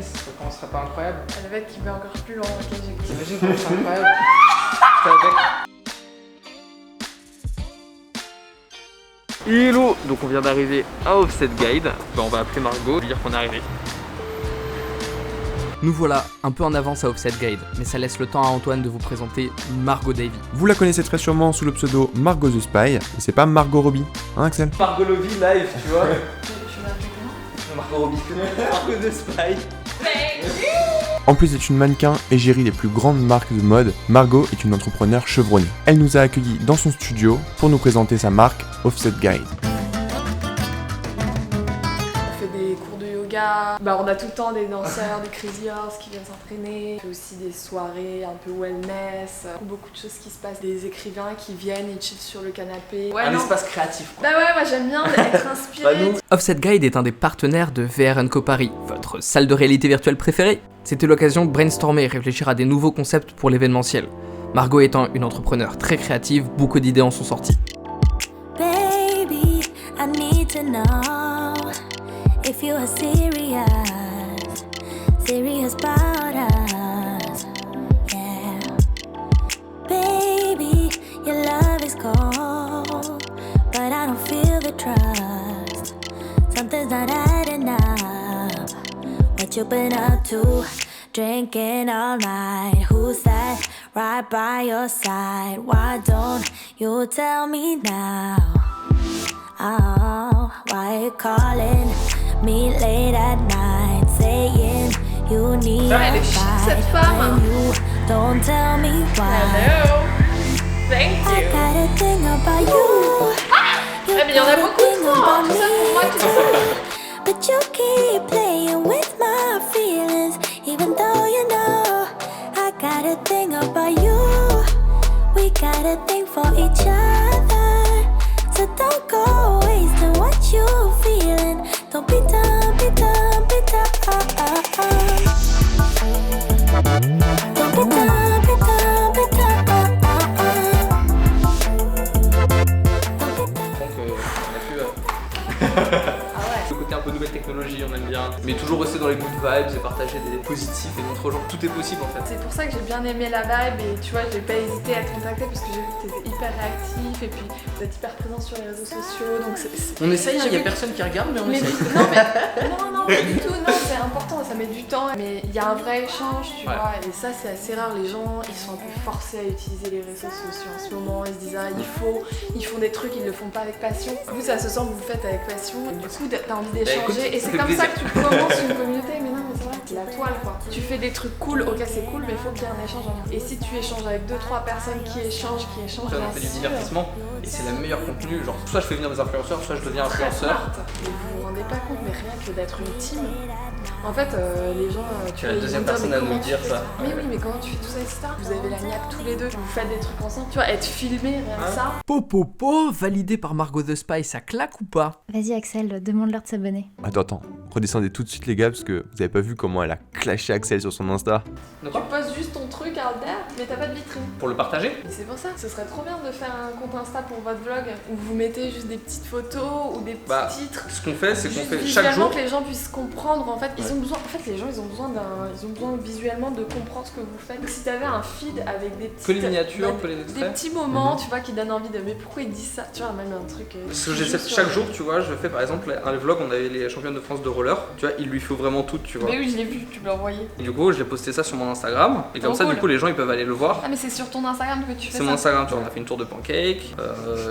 t'imagines comment ce serait pas incroyable? Le mec qui va encore plus loin, ok, j'écoute. T'imagines comment c'est incroyable? C'est avec... Hello! Donc on vient d'arriver à Offset Guide. On va appeler Margot, lui dire qu'on est arrivé. Nous voilà un peu en avance à Offset Guide, mais ça laisse le temps à Antoine de vous présenter Margot Davy. Vous la connaissez très sûrement sous le pseudo Margot the Spy, et c'est pas Margot Robbie, hein Axel? Margot Lovie live, tu vois. Tu m'as appelé comment? Margot Robbie. Margot the Spy. En plus d'être une mannequin égérie des plus grandes marques de mode, Margot est une entrepreneure chevronnée. Elle nous a accueillis dans son studio pour nous présenter sa marque Offset Guide. On fait des cours de yoga, on a tout le temps des danseurs, des crazy horse qui viennent s'entraîner. On fait aussi des soirées un peu wellness, beaucoup de choses qui se passent, des écrivains qui viennent et chillent sur le canapé. Un espace créatif, quoi. Bah ouais, moi j'aime bien être inspirée. Offset Guide est un des partenaires de VR & Co Paris, votre salle de réalité virtuelle préférée. C'était l'occasion de brainstormer et réfléchir à des nouveaux concepts pour l'événementiel. Margot étant une entrepreneure très créative, beaucoup d'idées en sont sorties. Baby, I need to know if you are serious about us, yeah. Baby, your love is cold, but I don't feel the trust. Something's not adding up. What you been up to? Drinking all night. Who's that right by your side? Why don't you tell me now? Oh, why you calling me late at night, saying you need Elle a est chic, cette fight femme. when you don't tell me why. Hello. Thank I you. got a thing about you. You mais il y en a got a beaucoup thing trop, about tout ça pour moi, me tout ça. But you keep playing with my feelings, even though you know I got a thing about you. We got a thing for each other, so don't go wasting what you feeling. Don't be dumb, be dumb, be dumb. Don't be dumb, be dumb, be dumb. Donc on a pu le côté un peu nouvelle technologie, on aime bien, mais toujours rester dans les good vibes et partager des positifs et montrer aux gens que tout est possible en fait. C'est pour ça que j'ai bien aimé la vibe et tu vois, j'ai pas hésité à te contacter parce que j'ai vu que t'étais hyper réactif et puis vous êtes hyper présent sur les réseaux sociaux. Donc On essaye, il y a vu- personne qui regarde, mais on Mais essaye. non, pas du tout, non, c'est important, ça met du temps, mais il y a un vrai échange, tu vois, et ça c'est assez rare, les gens, ils sont un peu forcés à utiliser les réseaux sociaux en ce moment, ils se disent ah ils font des trucs, ils le font pas avec passion. Vous ça se sent que vous le faites avec passion, et du coup t'as envie d'échanger, écoute, et ça c'est fait comme plaisir. ça que tu commences une communauté, mais non mais c'est vrai, c'est la toile quoi. Tu fais des trucs cool, ok c'est cool, mais il faut qu'il y ait un échange en lien. Et si tu échanges avec 2-3 personnes qui échangent, Ça, on bien fait du sûr, divertissement et c'est le meilleur contenu. Genre, soit je fais venir des influenceurs, soit je deviens très influenceur. smart. Et vous vous rendez pas compte, mais rien que d'être une team. En fait, les gens. Tu es la ils deuxième vont dire, personne mais à nous comment tu dire fais ça. Mais oui, mais comment tu fais tout ça, etc. Vous avez la niaque tous les deux, vous faites des trucs ensemble. Tu vois, être filmé, rien que ça. Popopo, validé par Margot the Spy, ça claque ou pas? Vas-y Axel, demande-leur de s'abonner. Attends, redescendez tout de suite les gars, parce que vous avez pas vu comment elle a clashé Axel sur son Insta. De Tu quoi? postes juste ton truc out there, mais t'as pas de vitrine. Pour le partager? Mais c'est pour ça, ce serait trop bien de faire un compte Insta pour votre vlog où vous mettez juste des petites photos ou des petits titres. Ce qu'on fait, c'est qu'on Juste fait visuellement chaque jour. que les gens puissent comprendre en fait. Ils Ouais. ont besoin, en fait les gens ils ont besoin visuellement de comprendre ce que vous faites. Donc si t'avais un feed avec des Que les petites miniatures, que les des extraits. petits moments, tu vois, qui donnent envie de mais pourquoi ils disent ça, tu vois, même un truc. Parce que j'essaie chaque jour, tu vois, je fais par exemple un vlog, on avait les championnes de France de roller, tu vois, il lui faut vraiment tout, tu vois. Mais oui, je l'ai vu, tu me l'as envoyé. Et du coup, j'ai posté ça sur mon Instagram, et comme Trop ça, cool. du coup, les gens ils peuvent aller le voir. Ah mais c'est sur ton Instagram que tu fais C'est ça. mon Instagram, tu vois, on a fait une tour de pancake,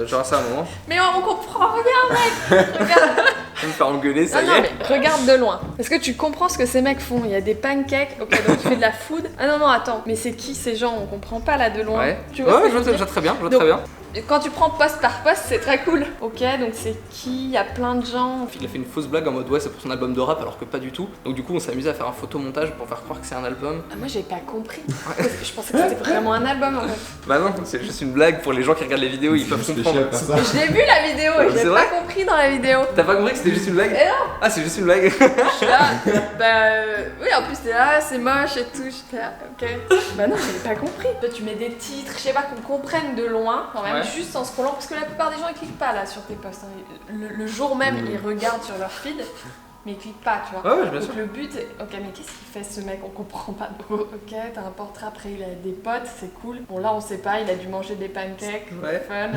genre ça à un moment. Mais on comprend rien mec. Regarde. Je vais me faire engueuler, ça Non, y non, est. mais regarde de loin. Est-ce que tu comprends ce que ces mecs font? Il y a des pancakes, ok, donc il fait de la food. Ah non, non, attends, mais c'est qui ces gens? On comprend pas là de loin. Ouais, Tu vois ce que je je veux vois dire très bien, je vois Donc, très bien. Quand tu prends poste par poste, c'est très cool. Ok, donc c'est qui? Il y a plein de gens. Il a fait une fausse blague en mode ouais, c'est pour son album de rap, alors que pas du tout. Donc du coup, on s'est amusé à faire un photomontage pour faire croire que c'est un album. Ah, moi j'ai pas compris. Je pensais que c'était vraiment un album en fait. Bah non, c'est juste une blague pour les gens qui regardent les vidéos, ils peuvent comprendre. Mais je l'ai vu la vidéo et je C'est l'ai vrai pas compris dans la vidéo. T'as pas compris que c'était juste une blague? Et non. Ah, c'est juste une blague. Je suis là, oui en plus t'es là, c'est moche et tout, j'étais là, ok. Bah non, j'avais pas compris. Toi tu mets des titres, je sais pas, qu'on comprenne de loin quand même, Ouais. juste en scrollant, parce que la plupart des gens ils cliquent pas là sur tes posts. Hein. Le jour même ils regardent sur leur feed. mais il clique pas, tu vois. Ouais, bien sûr. Donc le but, ok, mais qu'est-ce qu'il fait ce mec? On comprend pas. Ok, t'as un portrait, après il a des potes, c'est cool. Bon, là on sait pas, il a dû manger des pancakes, Ouais. fun.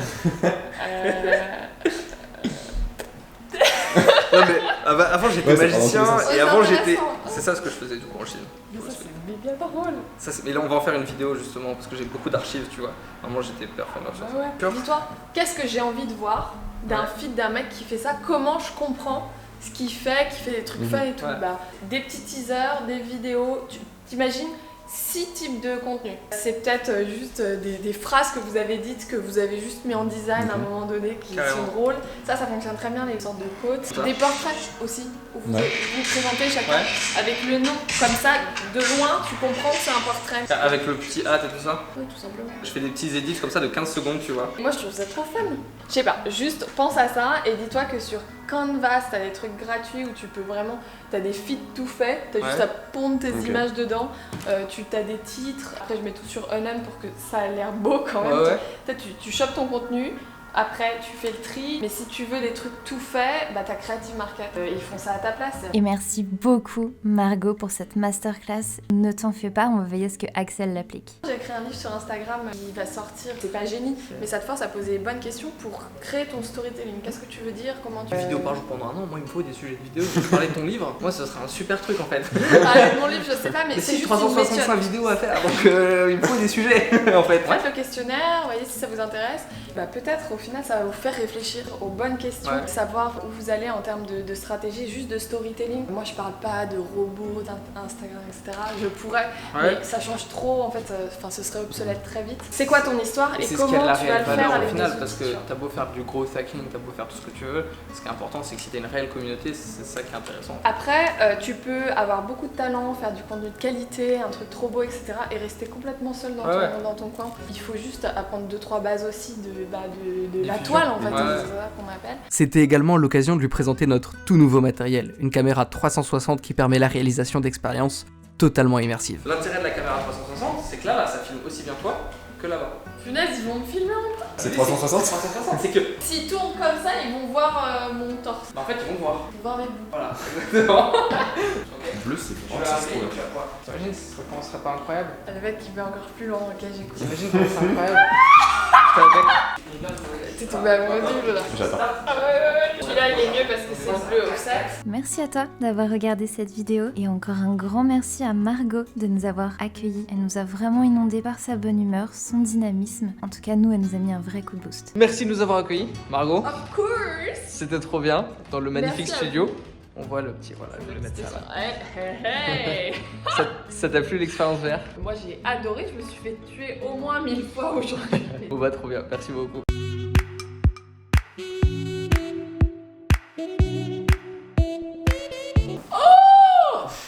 Non mais avant j'étais Ouais, ça part magicien dans tous les sens. et avant Ouais, c'est j'étais... intéressant. C'est ça ce que je faisais du coup en Chine. Mais ça c'est méga drôle. Mais là on va en faire une vidéo justement parce que j'ai beaucoup d'archives, tu vois. Vraiment j'étais performeur sur ça. Bah ouais. Dis-toi, qu'est-ce que j'ai envie de voir d'un feed d'un mec qui fait ça? Comment je comprends ce qu'il fait, qui fait des trucs fun et tout? Ouais. Bah, des petits teasers, des vidéos, tu t'imagines 6 types de contenus. C'est peut-être juste des phrases que vous avez dites, que vous avez juste mis en design à un moment donné, qui Carrément. sont drôles. Ça fonctionne très bien, les sortes de quotes. Ça. Des portraits aussi, où vous Ouais. vous présentez chacun Ouais. avec le nom. Comme ça, de loin, tu comprends que c'est un portrait. Avec le petit hâte et tout ça. Oui, tout simplement. Je fais des petits edits comme ça de 15 secondes, tu vois. Moi je trouve ça trop fun. Je sais pas, juste pense à ça et dis-toi que sur Canvas, t'as des trucs gratuits où tu peux vraiment, t'as des feeds tout faits, t'as juste Ouais. à pondre tes Ok. images dedans, tu t'as des titres, après je mets tout sur Unum pour que ça ait l'air beau quand même. Ouais. Peut-être tu chopes ton contenu, après tu fais le tri, mais si tu veux des trucs tout faits, bah t'as Creative Market, ils font ça à ta place. Et merci beaucoup Margot pour cette masterclass. Ne t'en fais pas, on va veiller à ce que Axel l'applique. J'ai écrit un livre sur Instagram qui va sortir, c'est pas génie, mais ça te force à poser les bonnes questions pour créer ton storytelling. Qu'est-ce que tu veux dire, comment tu Une vidéo par jour pendant un an, moi il me faut des sujets de vidéo. Je parlais de ton livre, moi ce serait un super truc en fait. Avec mon livre, je sais pas, mais Mais c'est si juste une 365 méthode. vidéos à faire, donc il me faut des sujets en fait. Faites le questionnaire, voyez si ça vous intéresse. Bah, peut-être au final ça va vous faire réfléchir aux bonnes questions, Ouais. savoir où vous allez en termes de stratégie, juste de storytelling. Moi je parle pas de robots, d'Instagram, etc. Je pourrais, Ouais. mais ça change trop en fait, ce serait obsolète très vite. C'est quoi ton histoire Et et c'est ce qui a de comment la tu vas réelle le faire valeur avec au final, des parce que outils, t'as beau faire du growth hacking, t'as beau faire tout ce que tu veux, ce qui est important c'est que si t'as une réelle communauté, c'est ça qui est intéressant. Après, tu peux avoir beaucoup de talent, faire du contenu de qualité, un truc trop beau, etc. et rester complètement seul dans, Ouais, dans ton coin. Il faut juste apprendre 2-3 bases aussi de la Diffusion. toile en fait, Ouais. c'est ça qu'on appelle. C'était également l'occasion de lui présenter notre tout nouveau matériel, une caméra 360 qui permet la réalisation d'expériences totalement immersives. L'intérêt de la caméra 360, c'est que là, ça filme aussi bien toi que là-bas. Punaise, ils vont me filmer en même temps. C'est 360 360, c'est que. S'ils tournent comme ça, ils vont voir mon torse. Bah, en fait, ils vont te voir. Ils vont voir mes bouts. Voilà, exactement. Bleu, c'est Tu vas arriver, tu vas voir. T'imagines, comment ce serait pas incroyable? Le mec qui va encore plus loin, ok, j'écoute. T'imagines comment c'est incroyable? Putain, mec. T'es tombé amoureux du là. J'attends. Ah ouais. Celui-là, il est mieux parce que c'est bleu offset. Merci à toi d'avoir regardé cette vidéo et encore un grand merci à Margot de nous avoir accueillis. Elle nous a vraiment inondés par sa bonne humeur, son dynamisme. En tout cas, nous, elle nous a mis un vrai coup de boost. Merci de nous avoir accueillis, Margot. Of course. C'était trop bien, dans le magnifique Merci à studio. On voit le petit, voilà, je vais le mettre ça là. Hey. Ça t'a plu l'expérience VR? Moi, j'ai adoré, je me suis fait tuer au moins 1000 fois aujourd'hui. On va trop bien, merci beaucoup.